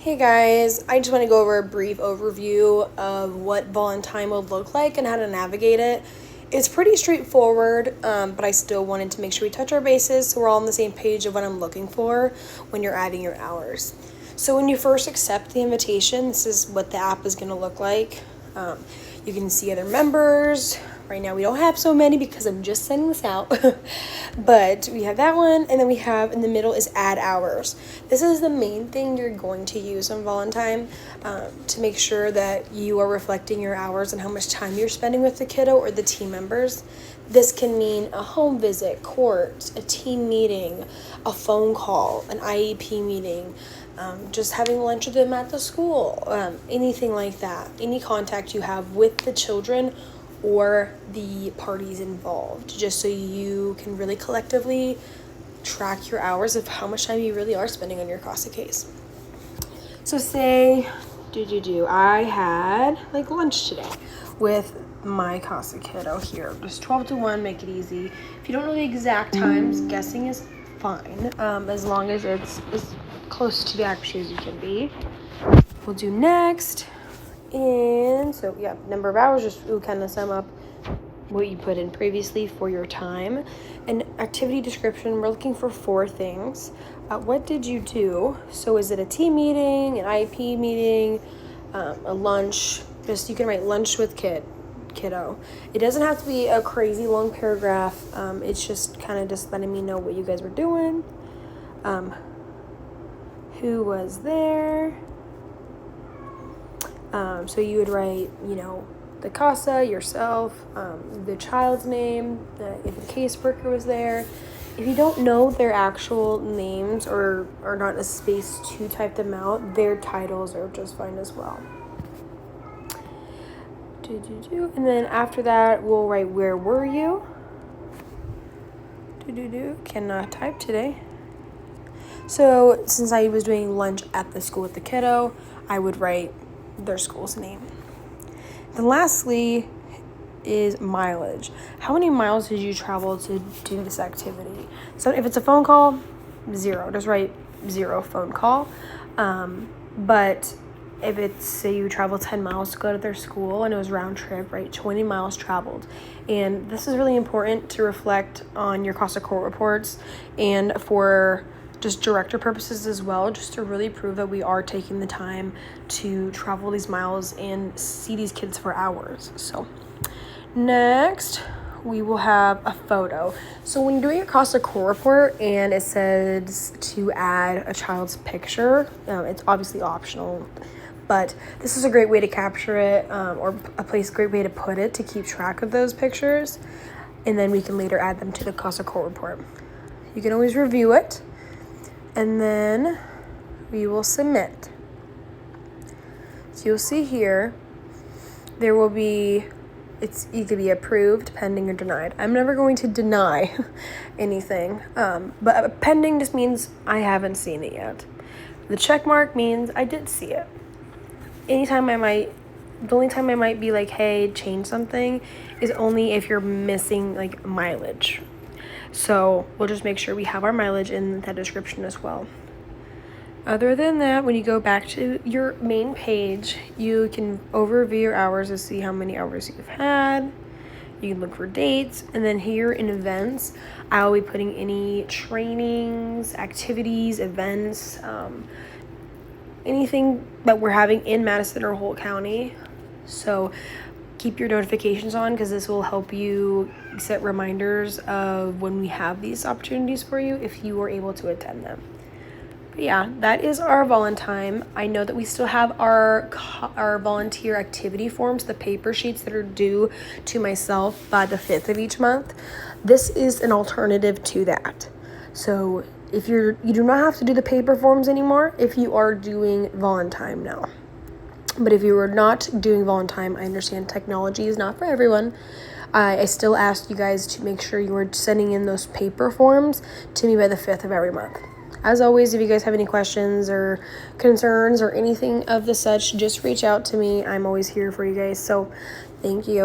Hey guys, I just want to go over a brief overview of what Voluntime will look like and how to navigate it. It's pretty straightforward, but I still wanted to make sure we touch our bases so we're all on the same page of what I'm looking for when you're adding your hours. So when you first accept the invitation, this is what the app is going to look like. You can see other members. Right now we don't have so many because I'm just sending this out. But we have that one, and then we have in the middle is add hours. This is the main thing you're going to use on Voluntime to make sure that you are reflecting your hours and how much time you're spending with the kiddo or the team members. This can mean a home visit, court, a team meeting, a phone call, an IEP meeting, just having lunch with them at the school, anything like that. Any contact you have with the children or the parties involved, just so you can really collectively track your hours of how much time you really are spending on your CASA case. So say, I had like lunch today with my CASA kiddo here. Just 12 to 1, make it easy. If you don't know the exact times, guessing is fine, as long as it's as close to the actual as you can be. We'll do next. And so, yeah, number of hours, just kind of sum up what you put in previously for your time. And activity description, we're looking for 4 things. What did you do? So is it a team meeting, an IEP meeting, a lunch? Just, you can write lunch with kiddo. It doesn't have to be a crazy long paragraph. It's just kind of just letting me know what you guys were doing. Who was there? So you would write, the CASA, yourself, the child's name, if a caseworker was there. If you don't know their actual names or are not in a space to type them out, their titles are just fine as well. And then after that, we'll write, where were you? Cannot type today. So since I was doing lunch at the school with the kiddo, I would write their school's name. Then lastly is mileage. How many miles did you travel to do this activity? So if it's a phone call, 0. Just write 0 phone call. But if it's, say you travel 10 miles to go to their school and it was round trip, right, 20 miles traveled. And this is really important to reflect on your CASA court reports and for just director purposes as well, just to really prove that we are taking the time to travel these miles and see these kids for hours. So next, we will have a photo. So when you're doing your CASA core report and it says to add a child's picture, it's obviously optional, but this is a great way to capture it, or great way to put it to keep track of those pictures, and then we can later add them to the CASA core report. You can always review it, and then we will submit. So you'll see here, there will be, it's either be approved, pending, or denied. I'm never going to deny anything, but pending just means I haven't seen it yet. The check mark means I did see it. The only time I might be like, hey, change something is only if you're missing like mileage. So we'll just make sure we have our mileage in that description as well. Other than that, when you go back to your main page, you can overview your hours to see how many hours you've had. You can look for dates. And then here in events, I'll be putting any trainings, activities, events, anything that we're having in Madison or Holt County. So keep your notifications on because this will help you set reminders of when we have these opportunities for you if you are able to attend them. But yeah, that is our Voluntime. I know that we still have our volunteer activity forms, the paper sheets that are due to myself by the 5th of each month. This is an alternative to that. So if you do not have to do the paper forms anymore if you are doing Voluntime now. But if you are not doing Voluntime, I understand technology is not for everyone. I still ask you guys to make sure you are sending in those paper forms to me by the 5th of every month. As always, if you guys have any questions or concerns or anything of the such, just reach out to me. I'm always here for you guys. So thank you.